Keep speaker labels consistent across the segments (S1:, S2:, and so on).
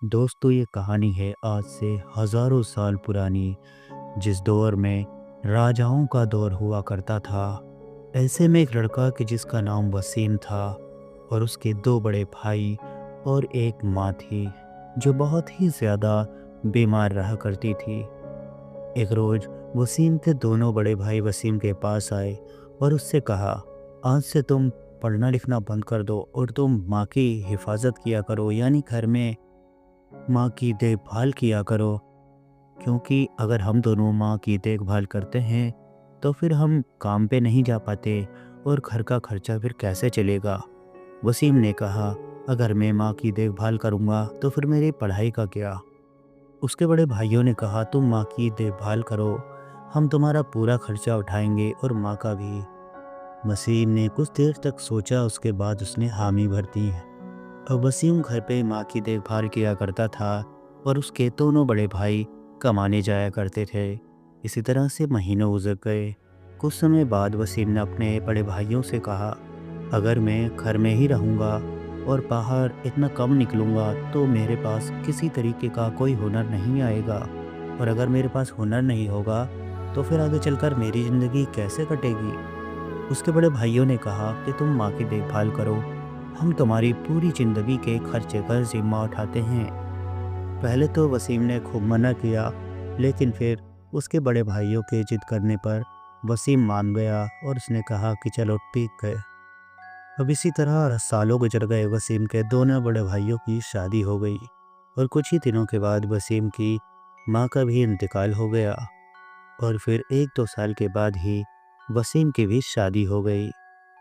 S1: दोस्तों, ये कहानी है आज से हज़ारों साल पुरानी, जिस दौर में राजाओं का दौर हुआ करता था। ऐसे में एक लड़का कि जिसका नाम वसीम था और उसके दो बड़े भाई और एक माँ थी, जो बहुत ही ज़्यादा बीमार रहा करती थी। एक रोज़ वसीम के दोनों बड़े भाई वसीम के पास आए और उससे कहा, आज से तुम पढ़ना लिखना बंद कर दो और तुम माँ की हिफाजत किया करो, यानी घर में माँ की देखभाल किया करो। क्योंकि अगर हम दोनों माँ की देखभाल करते हैं तो फिर हम काम पे नहीं जा पाते और घर का खर्चा फिर कैसे चलेगा। वसीम ने कहा, अगर मैं माँ की देखभाल करूँगा तो फिर मेरी पढ़ाई का क्या। उसके बड़े भाइयों ने कहा, तुम माँ की देखभाल करो, हम तुम्हारा पूरा खर्चा उठाएंगे और माँ का भी। वसीम ने कुछ देर तक सोचा, उसके बाद उसने हामी भर दी। अब वसीम घर पे माँ की देखभाल किया करता था और उसके दोनों बड़े भाई कमाने जाया करते थे। इसी तरह से महीनों गुजर गए। कुछ समय बाद वसीम ने अपने बड़े भाइयों से कहा, अगर मैं घर में ही रहूँगा और बाहर इतना कम निकलूँगा तो मेरे पास किसी तरीके का कोई हुनर नहीं आएगा, और अगर मेरे पास हुनर नहीं होगा तो फिर आगे चलकर मेरी ज़िंदगी कैसे कटेगी। उसके बड़े भाइयों ने कहा कि तुम माँ की देखभाल करो, हम तुम्हारी पूरी ज़िंदगी के खर्चे का ज़िम्मा उठाते हैं। पहले तो वसीम ने खूब मना किया, लेकिन फिर उसके बड़े भाइयों के जिद करने पर वसीम मान गया और उसने कहा कि चलो ठीक है। अब इसी तरह सालों गुजर गए। वसीम के दोनों बड़े भाइयों की शादी हो गई और कुछ ही दिनों के बाद वसीम की माँ का भी इंतकाल हो गया। और फिर 1-2 साल के बाद ही वसीम की भी शादी हो गई।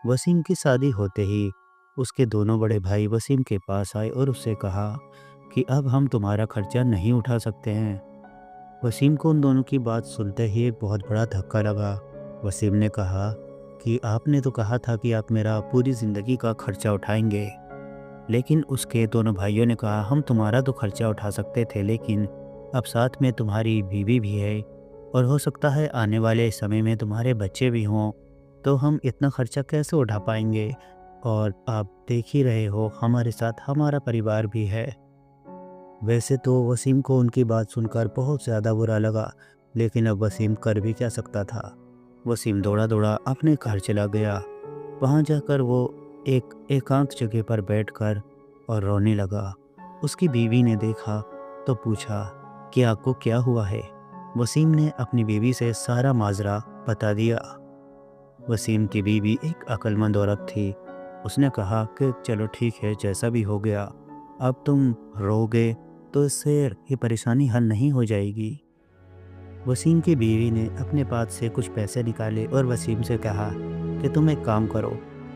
S1: वसीम की शादी होते ही उसके दोनों बड़े भाई वसीम के पास आए और उससे कहा कि अब हम तुम्हारा खर्चा नहीं उठा सकते हैं। वसीम को उन दोनों की बात सुनते ही एक बहुत बड़ा धक्का लगा। वसीम ने कहा कि आपने तो कहा था कि आप मेरा पूरी ज़िंदगी का खर्चा उठाएंगे। लेकिन उसके दोनों भाइयों ने कहा, हम तुम्हारा तो खर्चा उठा सकते थे, लेकिन अब साथ में तुम्हारी बीवी भी है और हो सकता है आने वाले समय में तुम्हारे बच्चे भी हों, तो हम इतना खर्चा कैसे उठा पाएंगे। और आप देख ही रहे हो, हमारे साथ हमारा परिवार भी है। वैसे तो वसीम को उनकी बात सुनकर बहुत ज़्यादा बुरा लगा, लेकिन अब वसीम कर भी क्या सकता था। वसीम दौड़ा दौड़ा अपने घर चला गया। वहाँ जाकर वो एक एकांत जगह पर बैठकर और रोने लगा। उसकी बीवी ने देखा तो पूछा कि आपको क्या हुआ है। वसीम ने अपनी बीवी से सारा माजरा बता दिया। वसीम की बीवी एक अक्लमंद औरत थी। उसने कहा कि चलो ठीक है, जैसा भी हो गया, अब तुम रोगे तो इससे ये परेशानी हल नहीं हो जाएगी। वसीम की बीवी ने अपने पास से कुछ पैसे निकाले और वसीम से कहा कि तुम एक काम करो,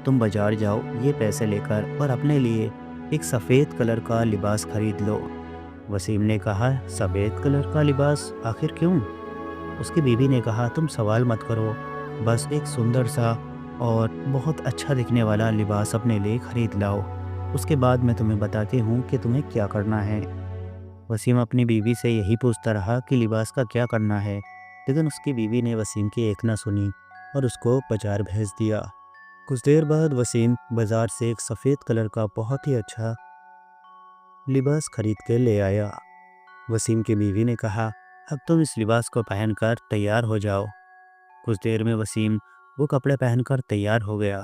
S1: तुम बाजार जाओ ये पैसे लेकर और अपने लिए एक सफ़ेद कलर का लिबास खरीद लो। वसीम ने कहा, सफ़ेद कलर का लिबास आखिर क्यों? उसकी बीवी ने कहा, तुम सवाल मत करो, बस एक सुंदर सा और बहुत अच्छा दिखने वाला लिबास अपने लिए खरीद लाओ। उसके बाद मैं तुम्हें बताती हूँ कि तुम्हें क्या करना है। वसीम अपनी बीवी से यही पूछता रहा कि लिबास का क्या करना है, लेकिन उसकी बीवी ने वसीम की एक ना सुनी और उसको बाजार भेज दिया। कुछ देर बाद वसीम बाजार से एक सफ़ेद कलर का बहुत ही अच्छा लिबास खरीद के ले आया। वसीम की बीवी ने कहा, अब तुम इस लिबास को पहनकर तैयार हो जाओ। कुछ देर में वसीम वो कपड़े पहनकर तैयार हो गया।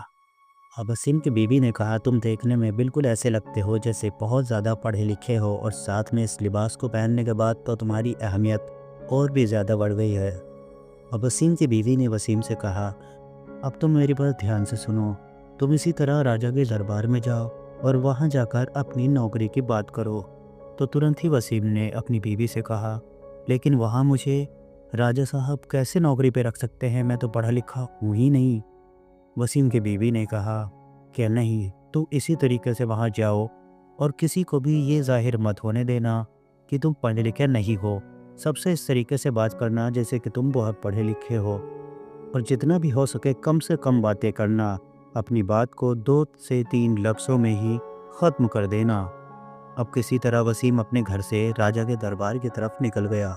S1: अब वसीम की बीवी ने कहा, तुम देखने में बिल्कुल ऐसे लगते हो जैसे बहुत ज़्यादा पढ़े लिखे हो, और साथ में इस लिबास को पहनने के बाद तो तुम्हारी अहमियत और भी ज़्यादा बढ़ गई है। अब वसीम की बीवी ने वसीम से कहा, अब तुम मेरी बात ध्यान से सुनो, तुम इसी तरह राजा के दरबार में जाओ और वहाँ जाकर अपनी नौकरी की बात करो। तो तुरंत ही वसीम ने अपनी बीवी से कहा, लेकिन वहाँ मुझे राजा साहब कैसे नौकरी पे रख सकते हैं, मैं तो पढ़ा लिखा हूँ ही नहीं। वसीम की बीवी ने कहा कि नहीं, तुम इसी तरीके से वहाँ जाओ और किसी को भी ये ज़ाहिर मत होने देना कि तुम पढ़े लिखे नहीं हो। सबसे इस तरीके से बात करना जैसे कि तुम बहुत पढ़े लिखे हो, और जितना भी हो सके कम से कम बातें करना। अपनी बात को 2 से 3 लफ्ज़ों में ही ख़त्म कर देना। अब किसी तरह वसीम अपने घर से राजा के दरबार की तरफ निकल गया।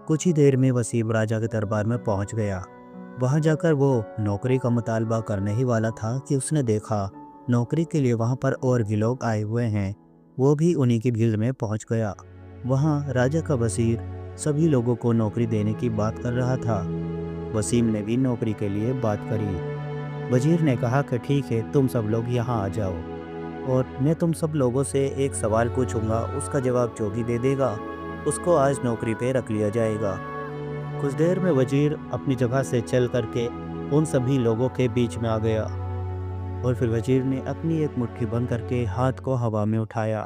S1: कुछ ही देर में वसीम राजा के दरबार में पहुंच गया। वहां जाकर वो नौकरी का मुतालबा करने ही वाला था कि उसने देखा नौकरी के लिए वहां पर और भी लोग आए हुए हैं। वो भी उन्हीं की भीड़ में पहुंच गया। वहाँ राजा का वज़ीर सभी लोगों को नौकरी देने की बात कर रहा था। वसीम ने भी नौकरी के लिए बात करी। वज़ीर ने कहा कि ठीक है, तुम सब लोग यहाँ आ जाओ और मैं तुम सब लोगों से एक सवाल पूछूंगा, उसका जवाब जो भी दे देगा उसको आज नौकरी पे रख लिया जाएगा। कुछ देर में वज़ीर अपनी जगह से चल करके उन सभी लोगों के बीच में आ गया और फिर वज़ीर ने अपनी एक मुट्ठी बंद करके हाथ को हवा में उठाया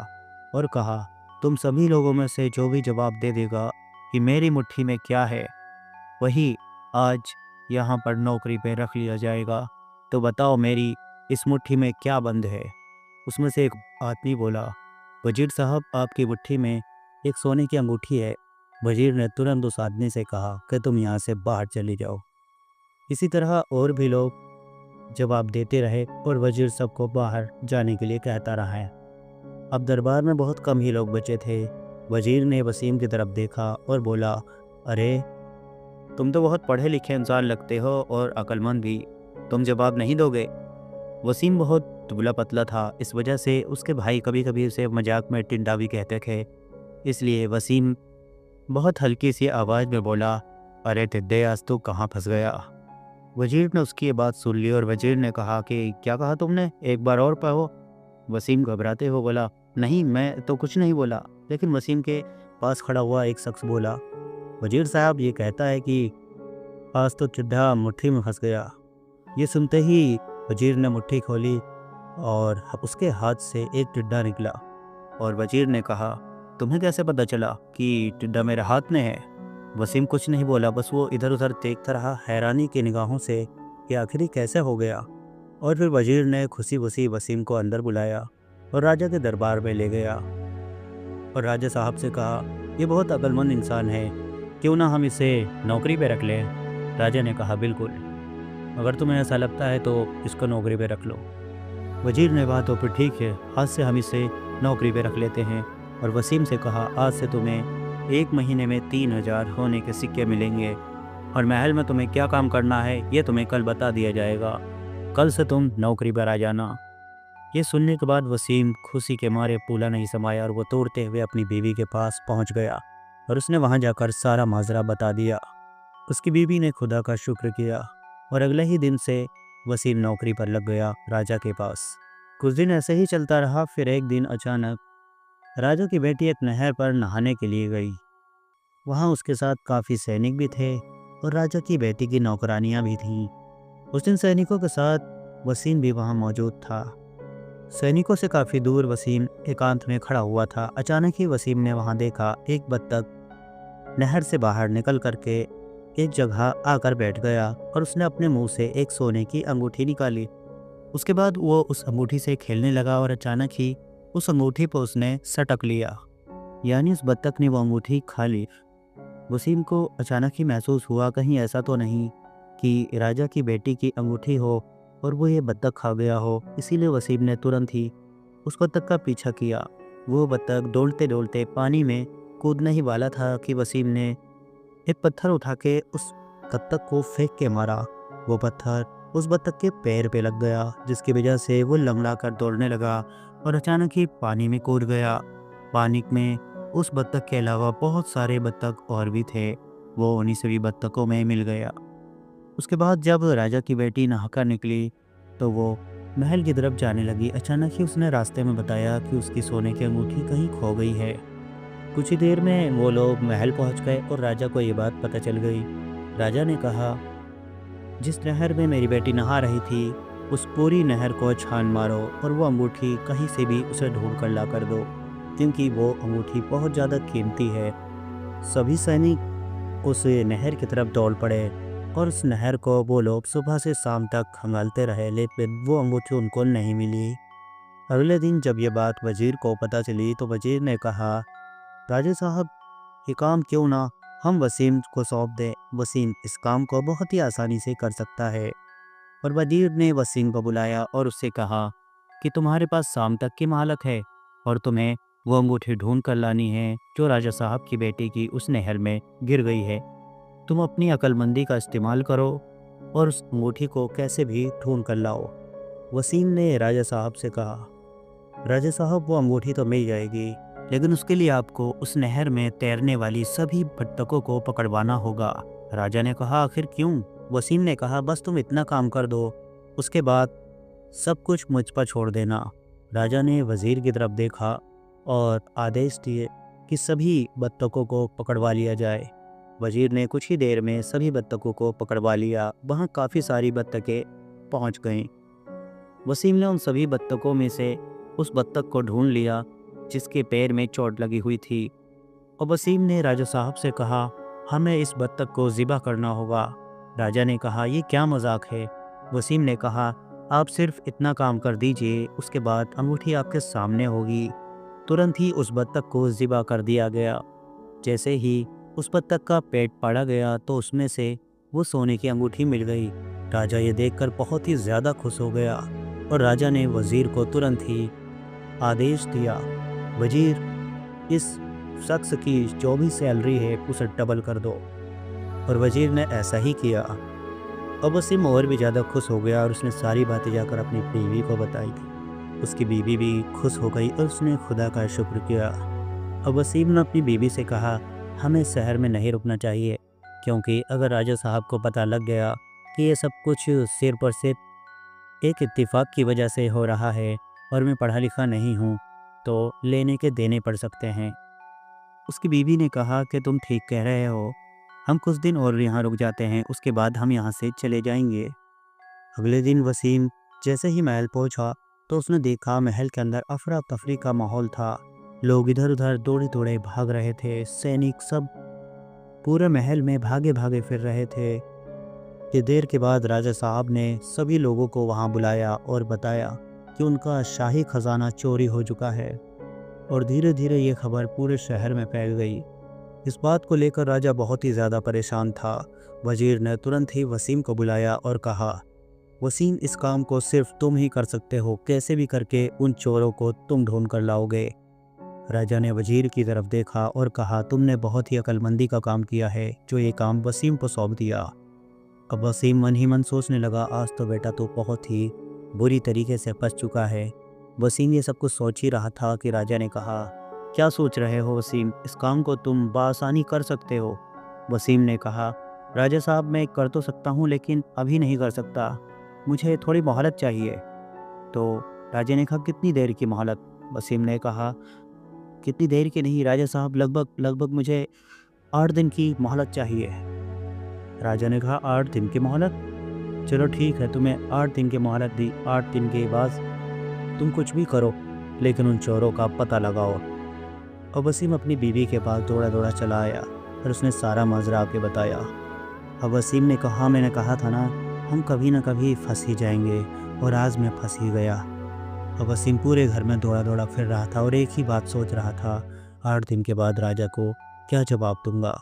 S1: और कहा, तुम सभी लोगों में से जो भी जवाब दे देगा कि मेरी मुट्ठी में क्या है, वही आज यहाँ पर नौकरी पे रख लिया जाएगा। तो बताओ, मेरी इस मुट्ठी में क्या बंद है? उसमें से एक आदमी बोला, वज़ीर साहब, आपकी मुट्ठी में एक सोने की अंगूठी है। वज़ीर ने तुरंत उस आदमी से कहा कि तुम यहाँ से बाहर चले जाओ। इसी तरह और भी लोग जवाब देते रहे और वज़ीर सबको बाहर जाने के लिए कहता रहा है। अब दरबार में बहुत कम ही लोग बचे थे। वज़ीर ने वसीम की तरफ देखा और बोला, अरे, तुम तो बहुत पढ़े लिखे इंसान लगते हो और अक्लमंद भी, तुम जवाब नहीं दोगे? वसीम बहुत दुबला पतला था, इस वजह से उसके भाई कभी कभी उसे मजाक में टिंडा भी कहते थे। इसलिए वसीम बहुत हल्की सी आवाज़ में बोला, अरे तिद्दे, आज तू कहाँ फंस गया? वजीर ने उसकी ये बात सुन ली और वजीर ने कहा कि क्या कहा तुमने, एक बार और कहो। वसीम घबराते हुए बोला, नहीं, मैं तो कुछ नहीं बोला। लेकिन वसीम के पास खड़ा हुआ एक शख्स बोला, वजीर साहब ये कहता है कि आज तो टिड्डा मुट्ठी में फंस गया। ये सुनते ही वजीर ने मुट्ठी खोली और उसके हाथ से एक टिड्डा निकला और वजीर ने कहा, तुम्हें कैसे पता चला कि टिड्डा मेरे हाथ में है? वसीम कुछ नहीं बोला, बस वो इधर उधर देखता रहा हैरानी की निगाहों से कि आखिर ये कैसे हो गया। और फिर वजीर ने खुशी खुशी वसीम को अंदर बुलाया और राजा के दरबार में ले गया और राजा साहब से कहा, ये बहुत अक्लमंद इंसान है, क्यों ना हम इसे नौकरी पे रख लें? राजा ने कहा, बिल्कुल, अगर तुम्हें ऐसा लगता है तो इसको नौकरी पे रख लो। वजीर ने कहा, तो फिर ठीक है, आज से हम इसे नौकरी पे रख लेते हैं। और वसीम से कहा, आज से तुम्हें 1 महीने में 3000 होने के सिक्के मिलेंगे और महल में तुम्हें क्या काम करना है ये तुम्हें कल बता दिया जाएगा। कल से तुम नौकरी पर आ जाना। ये सुनने के बाद वसीम खुशी के मारे फूला नहीं समाया और वो तोड़ते हुए अपनी बीवी के पास पहुंच गया और उसने वहां जाकर सारा माजरा बता दिया। उसकी बीवी ने खुदा का शुक्र किया और अगले ही दिन से वसीम नौकरी पर लग गया राजा के पास। कुछ दिन ऐसे ही चलता रहा। फिर एक दिन अचानक राजा की बेटी एक नहर पर नहाने के लिए गई। वहां उसके साथ काफ़ी सैनिक भी थे और राजा की बेटी की नौकरानियां भी थीं। उस दिन सैनिकों के साथ वसीम भी वहां मौजूद था। सैनिकों से काफ़ी दूर वसीम एकांत में खड़ा हुआ था। अचानक ही वसीम ने वहां देखा एक बत्तख नहर से बाहर निकल करके एक जगह आकर बैठ गया और उसने अपने मुंह से एक सोने की अंगूठी निकाली। उसके बाद वो उस अंगूठी से खेलने लगा और अचानक ही उस अंगूठी पर उसने सटक लिया, यानी उस बत्तख ने वो अंगूठी खा ली। वसीम को अचानक ही महसूस हुआ कहीं ऐसा तो नहीं कि राजा की बेटी की अंगूठी हो और वो ये बत्तख खा गया हो। इसीलिए वसीम ने तुरंत ही उस बत्तख का पीछा किया। वो बत्तख दौड़ते दौड़ते पानी में कूदने ही वाला था कि वसीम ने एक पत्थर उठा के उस बत्तख को फेंक के मारा। वो पत्थर उस बत्तख के पैर पे लग गया, जिसकी वजह से वो लंगड़ा कर दौड़ने लगा और अचानक ही पानी में कूद गया। पानी में उस बत्तख के अलावा बहुत सारे बत्तख और भी थे। वो उन्हीं सभी बत्तखों में मिल गया। उसके बाद जब राजा की बेटी नहाकर निकली तो वो महल की तरफ जाने लगी। अचानक ही उसने रास्ते में बताया कि उसकी सोने की अंगूठी कहीं खो गई है। कुछ ही देर में वो लोग महल पहुंच गए और राजा को ये बात पता चल गई। राजा ने कहा, जिस नहर में मेरी बेटी नहा रही थी उस पूरी नहर को छान मारो और वो अंगूठी कहीं से भी उसे ढूंढ कर ला कर दो, क्योंकि वो अंगूठी बहुत ज़्यादा कीमती है। सभी सैनिक उस नहर की तरफ दौड़ पड़े और उस नहर को वो लोग सुबह से शाम तक खंगालते रहे, लेकिन वो अंगूठी उनको नहीं मिली। अगले दिन जब ये बात वजीर को पता चली तो वजीर ने कहा, राजा साहब, ये काम क्यों ना हम वसीम को सौंप दें। वसीम इस काम को बहुत ही आसानी से कर सकता है। और वजीर ने वसीम को बुलाया और उससे कहा कि तुम्हारे पास शाम तक की मोहलत है और तुम्हें वो अंगूठी ढूंढ कर लानी है जो राजा साहब की बेटी की उस नहर में गिर गई है। तुम अपनी अक्लमंदी का इस्तेमाल करो और उस अंगूठी को कैसे भी ढूंढ कर लाओ। वसीम ने राजा साहब से कहा, राजा साहब, वो अंगूठी तो मिल जाएगी, लेकिन उसके लिए आपको उस नहर में तैरने वाली सभी बत्तखों को पकड़वाना होगा। राजा ने कहा, आखिर क्यों? वसीम ने कहा, बस तुम इतना काम कर दो, उसके बाद सब कुछ मुझ पर छोड़ देना। राजा ने वजीर की तरफ देखा और आदेश दिए कि सभी बत्तखों को पकड़वा लिया जाए। वजीर ने कुछ ही देर में सभी बत्तखों को पकड़वा लिया। वहाँ काफ़ी सारी बत्तखें पहुँच गईं। वसीम ने उन सभी बत्तखों में से उस बत्तख को ढूंढ लिया जिसके पैर में चोट लगी हुई थी, और वसीम ने राजा साहब से कहा, हमें इस बत्तख को ज़िबा करना होगा। राजा ने कहा, ये क्या मजाक है? वसीम ने कहा, आप सिर्फ इतना काम कर दीजिए, उसके बाद अंगूठी आपके सामने होगी। तुरंत ही उस बत्तख को ज़िबा कर दिया गया। जैसे ही उस बत्तख का पेट फाड़ा गया तो उसमें से वो सोने की अंगूठी मिल गई। राजा ये देखकर बहुत ही ज़्यादा खुश हो गया और राजा ने वज़ीर को तुरंत ही आदेश दिया, वज़ीर, इस शख्स की जो भी सैलरी है उसे डबल कर दो। और वज़ीर ने ऐसा ही किया। अब वसीम और भी ज़्यादा खुश हो गया और उसने सारी बातें जाकर अपनी बीवी को बताई। उसकी बीवी भी खुश हो गई और उसने खुदा का शुक्र किया। अब वसीम ने अपनी बीवी से कहा, हमें शहर में नहीं रुकना चाहिए, क्योंकि अगर राजा साहब को पता लग गया कि ये सब कुछ सिर्फ और सिर्फ एक इत्तेफाक की वजह से हो रहा है और मैं पढ़ा लिखा नहीं हूँ, तो लेने के देने पड़ सकते हैं। उसकी बीवी ने कहा कि तुम ठीक कह रहे हो, हम कुछ दिन और यहाँ रुक जाते हैं, उसके बाद हम यहाँ से चले जाएंगे। अगले दिन वसीम जैसे ही महल पहुँचा तो उसने देखा महल के अंदर अफरा तफरी का माहौल था। लोग इधर उधर दौड़े दौड़े भाग रहे थे। सैनिक सब पूरे महल में भागे भागे फिर रहे थे। कि देर के बाद राजा साहब ने सभी लोगों को वहाँ बुलाया और बताया कि उनका शाही खजाना चोरी हो चुका है, और धीरे धीरे ये खबर पूरे शहर में फैल गई। इस बात को लेकर राजा बहुत ही ज़्यादा परेशान था। वजीर ने तुरंत ही वसीम को बुलाया और कहा, वसीम, इस काम को सिर्फ तुम ही कर सकते हो, कैसे भी करके उन चोरों को तुम ढूंढ कर लाओगे। राजा ने वजीर की तरफ देखा और कहा, तुमने बहुत ही अक्लमंदी का काम किया है जो ये काम वसीम को सौंप दिया। अब वसीम मन ही मन सोचने लगा, आज तो बेटा तो बहुत ही बुरी तरीके से फंस चुका है। वसीम ये सब कुछ सोच ही रहा था कि राजा ने कहा, क्या सोच रहे हो वसीम, इस काम को तुम बआसानी कर सकते हो। वसीम ने कहा, राजा साहब, मैं कर तो सकता हूँ लेकिन अभी नहीं कर सकता, मुझे थोड़ी मोहलत चाहिए। तो राजा ने कहा, कितनी देर की मोहलत? वसीम ने कहा, कितनी देर की नहीं राजा साहब, लगभग मुझे 8 दिन की मोहलत चाहिए। राजा ने कहा, 8 दिन की मोहलत? चलो ठीक है, तुम्हें 8 दिन की मोहलत दी। 8 दिन के बाद तुम कुछ भी करो, लेकिन उन चोरों का पता लगाओ। और वसीम अपनी बीवी के पास दौड़ा दौड़ा चला आया और उसने सारा माजरा आके बताया। अब वसीम ने कहा, मैंने कहा था ना, हम कभी ना कभी फंस ही जाएंगे, और आज मैं फंस ही गया। अब वसीम पूरे घर में दौड़ा दौड़ा फिर रहा था और एक ही बात सोच रहा था, 8 दिन के बाद राजा को क्या जवाब दूंगा।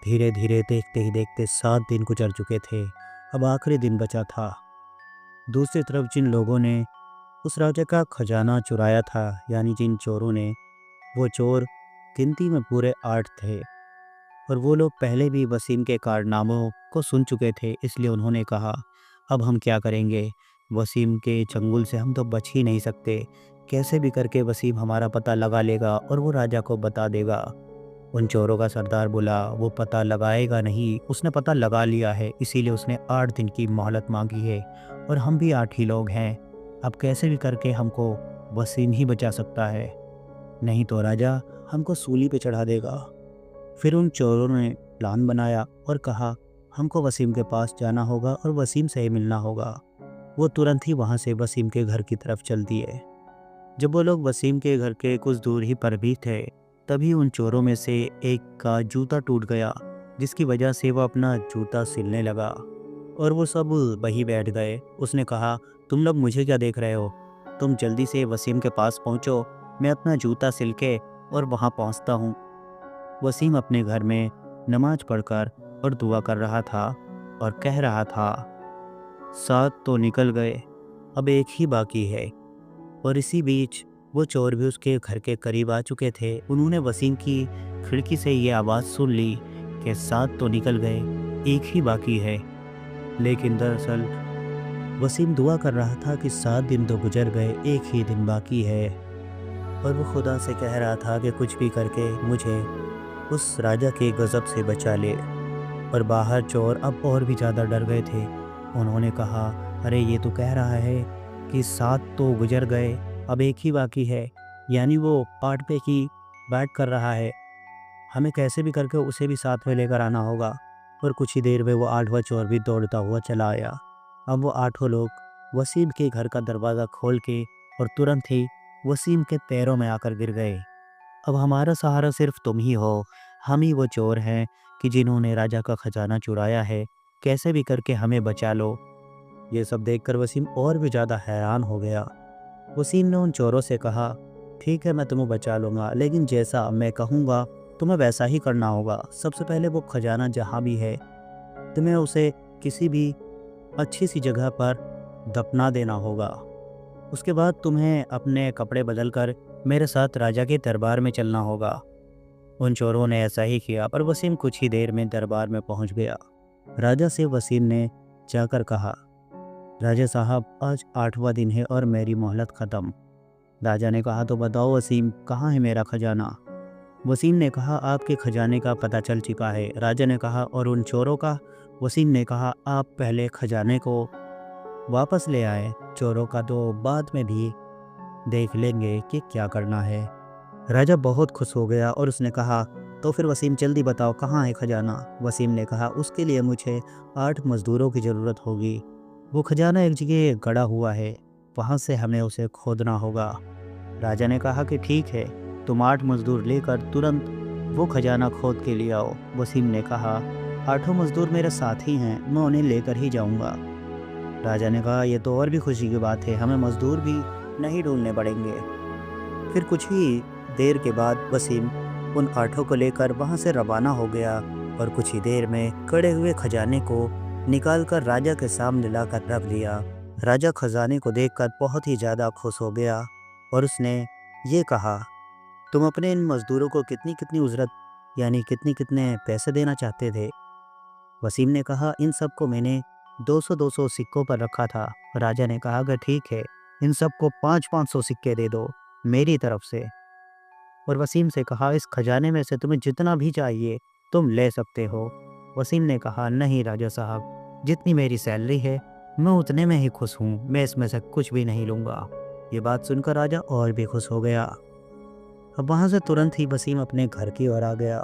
S1: धीरे धीरे देखते ही देखते 7 दिन गुजर चुके थे। अब आखिरी दिन बचा था। दूसरी तरफ जिन लोगों ने उस राजा का खजाना चुराया था, यानी जिन चोरों ने, वो चोर गिनती में पूरे 8 थे, और वो लोग पहले भी वसीम के कारनामों को सुन चुके थे। इसलिए उन्होंने कहा, अब हम क्या करेंगे, वसीम के चंगुल से हम तो बच ही नहीं सकते। कैसे भी करके वसीम हमारा पता लगा लेगा और वो राजा को बता देगा। उन चोरों का सरदार बोला, वो पता लगाएगा नहीं, उसने पता लगा लिया है, इसीलिए उसने 8 दिन की मोहलत मांगी है, और हम भी 8 ही लोग हैं। अब कैसे भी करके हमको वसीम ही बचा सकता है, नहीं तो राजा हमको सूली पे चढ़ा देगा। फिर उन चोरों ने प्लान बनाया और कहा, हमको वसीम के पास जाना होगा और वसीम से ही मिलना होगा। वो तुरंत ही वहाँ से वसीम के घर की तरफ चल दिए। जब वो लोग वसीम के घर के कुछ दूर ही पर भी थे, तभी उन चोरों में से एक का जूता टूट गया, जिसकी वजह से वो अपना जूता सिलने लगा, और वो सब वहीं बैठ गए। उसने कहा, तुम लोग मुझे क्या देख रहे हो, तुम जल्दी से वसीम के पास पहुँचो, मैं अपना जूता सिल के और वहाँ पहुँचता हूँ। वसीम अपने घर में नमाज पढ़कर और दुआ कर रहा था और कह रहा था, 7 तो निकल गए, अब एक ही बाकी है। और इसी बीच वो चोर भी उसके घर के करीब आ चुके थे। उन्होंने वसीम की खिड़की से ये आवाज़ सुन ली कि 7 तो निकल गए, एक ही बाकी है। लेकिन दरअसल वसीम दुआ कर रहा था कि 7 दिन तो गुजर गए, एक ही दिन बाकी है। और वो खुदा से कह रहा था कि कुछ भी करके मुझे उस राजा के गज़ब से बचा ले। और बाहर चोर अब और भी ज़्यादा डर गए थे। उन्होंने कहा, अरे ये तो कह रहा है कि 7 तो गुजर गए, अब एक ही बाकी है। यानी वो पाट पे की बैट कर रहा है। हमें कैसे भी करके उसे भी साथ में लेकर आना होगा। और कुछ ही देर में वो 8वां चोर भी दौड़ता हुआ चला आया। अब वो 8 लोग वसीम के घर का दरवाज़ा खोल के और तुरंत ही वसीम के पैरों में आकर गिर गए। अब हमारा सहारा सिर्फ तुम ही हो। हम ही वो चोर हैं कि जिन्होंने राजा का खजाना चुराया है। कैसे भी करके हमें बचा लो। ये सब देखकर वसीम और भी ज़्यादा हैरान हो गया। वसीम ने उन चोरों से कहा, ठीक है मैं तुम्हें बचा लूँगा, लेकिन जैसा मैं कहूँगा तुम्हें वैसा ही करना होगा। सबसे पहले वो खजाना जहाँ भी है तुम्हें उसे किसी भी अच्छी सी जगह पर दफना देना होगा। उसके बाद तुम्हें अपने कपड़े बदल कर मेरे साथ राजा के दरबार में चलना होगा। उन चोरों ने ऐसा ही किया पर वसीम कुछ ही देर में दरबार में पहुंच गया। राजा से वसीम ने जाकर कहा, राजा साहब आज 8वां दिन है और मेरी मोहलत ख़त्म। राजा ने कहा, तो बताओ वसीम, कहाँ है मेरा खजाना? वसीम ने कहा, आपके खजाने का पता चल चुका है। राजा ने कहा, और उन चोरों का? वसीम ने कहा, आप पहले खजाने को वापस ले आए, चोरों का तो बाद में भी देख लेंगे कि क्या करना है। राजा बहुत खुश हो गया और उसने कहा, तो फिर वसीम जल्दी बताओ कहाँ है खजाना? वसीम ने कहा, उसके लिए मुझे 8 मज़दूरों की ज़रूरत होगी। वो खजाना एक जगह गड़ा हुआ है, वहाँ से हमें उसे खोदना होगा। राजा ने कहा कि ठीक है, तुम 8 मज़दूर लेकर तुरंत वो खजाना खोद के लिए आओ। वसीम ने कहा, 8 मज़दूर मेरे साथ ही हैं, मैं उन्हें लेकर ही जाऊँगा। राजा ने कहा, यह तो और भी खुशी की बात है, हमें मज़दूर भी नहीं ढूंढने पड़ेंगे। फिर कुछ ही देर के बाद वसीम उन 8 को लेकर वहां से रवाना हो गया और कुछ ही देर में कड़े हुए खजाने को निकालकर राजा के सामने लाकर रख लिया। राजा खजाने को देखकर बहुत ही ज़्यादा खुश हो गया और उसने ये कहा, तुम अपने इन मज़दूरों को कितनी कितनी उजरत यानी कितने कितने पैसे देना चाहते थे? वसीम ने कहा, इन सब को मैंने 200-200 सिक्कों पर रखा था। राजा ने कहा कि ठीक है, इन सबको 500-500 सिक्के दे दो मेरी तरफ से। और वसीम से कहा, इस खजाने में से तुम्हें जितना भी चाहिए तुम ले सकते हो। वसीम ने कहा, नहीं राजा साहब, जितनी मेरी सैलरी है मैं उतने में ही खुश हूँ, मैं इसमें से कुछ भी नहीं लूँगा। ये बात सुनकर राजा और भी खुश हो गया। अब वहाँ से तुरंत ही वसीम अपने घर की ओर आ गया।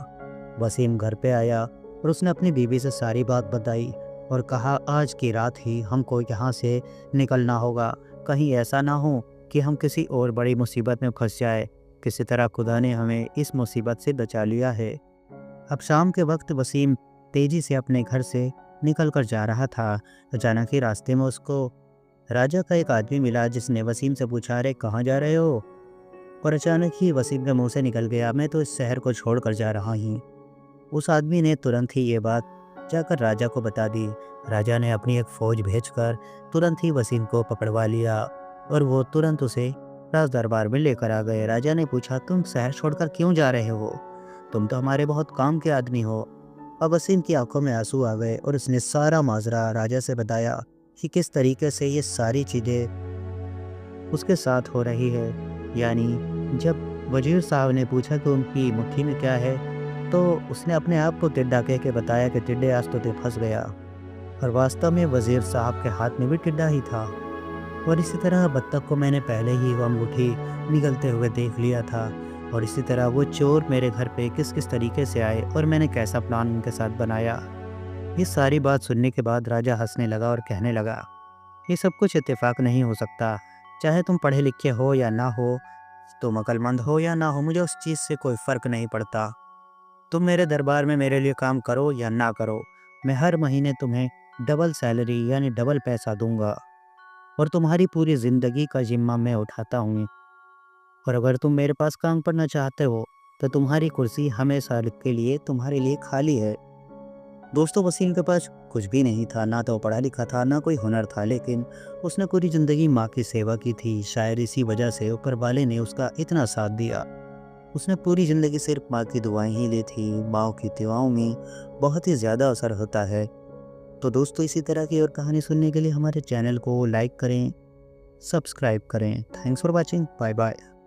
S1: वसीम घर पे आया और उसने अपनी बीवी से सारी बात बताई और कहा, आज की रात ही हमको यहाँ से निकलना होगा। कहीं ऐसा ना हो कि हम किसी और बड़ी मुसीबत में फंस जाए। किसी तरह खुदा ने हमें इस मुसीबत से बचा लिया है। अब शाम के वक्त वसीम तेजी से अपने घर से निकल कर जा रहा था। अचानक ही रास्ते में उसको राजा का एक आदमी मिला जिसने वसीम से पूछा, अरे कहाँ जा रहे हो? और अचानक ही वसीम के मुंह से निकल गया, मैं तो इस शहर को छोड़ कर जा रहा हूँ। उस आदमी ने तुरंत ही ये बात जाकर राजा को बता दी। राजा ने अपनी एक फ़ौज भेजकर तुरंत ही वसीम को पकड़वा लिया और वो तुरंत उसे राज दरबार में लेकर आ गए। राजा ने पूछा, तुम शहर छोड़कर क्यों जा रहे हो? तुम तो हमारे बहुत काम के आदमी हो। अब वसीम की आंखों में आंसू आ गए और उसने सारा माजरा राजा से बताया कि किस तरीके से ये सारी चीज़ें उसके साथ हो रही है। यानी जब वजीर साहब ने पूछा कि उनकी मुट्ठी में क्या है, तो उसने अपने आप को टिड्डा कह के बताया कि टिड्डे आज तो फंस गया। और वास्तव में वजीर साहब के हाथ में भी टिड्डा ही था। और इसी तरह बत्तख को मैंने पहले ही वह मुट्ठी निकलते हुए देख लिया था। और इसी तरह वो चोर मेरे घर पे किस किस तरीके से आए और मैंने कैसा प्लान उनके साथ बनाया। ये सारी बात सुनने के बाद राजा हंसने लगा और कहने लगा, ये सब कुछ इत्तेफाक नहीं हो सकता। चाहे तुम पढ़े लिखे हो या ना हो, तुम अक्लमंद हो या ना हो, मुझे उस चीज़ से कोई फ़र्क नहीं पड़ता। तुम मेरे दरबार में मेरे लिए काम करो या ना करो, मैं हर महीने तुम्हें डबल सैलरी यानी डबल पैसा दूंगा और तुम्हारी पूरी ज़िंदगी का जिम्मा मैं उठाता हूँ। और अगर तुम मेरे पास काम करना चाहते हो तो तुम्हारी कुर्सी हमेशा के लिए तुम्हारे लिए खाली है। दोस्तों, वसीम के पास कुछ भी नहीं था, ना तो पढ़ा लिखा था, ना कोई हुनर था, लेकिन उसने पूरी ज़िंदगी माँ की सेवा की थी। शायद इसी वजह से ऊपर वाले ने उसका इतना साथ दिया। उसने पूरी ज़िंदगी सिर्फ माँ की दुआएं ही ली थी। माँ की दुआओं में बहुत ही ज़्यादा असर होता है। तो दोस्तों, इसी तरह की और कहानी सुनने के लिए हमारे चैनल को लाइक करें, सब्सक्राइब करें। Thanks for watching. Bye bye.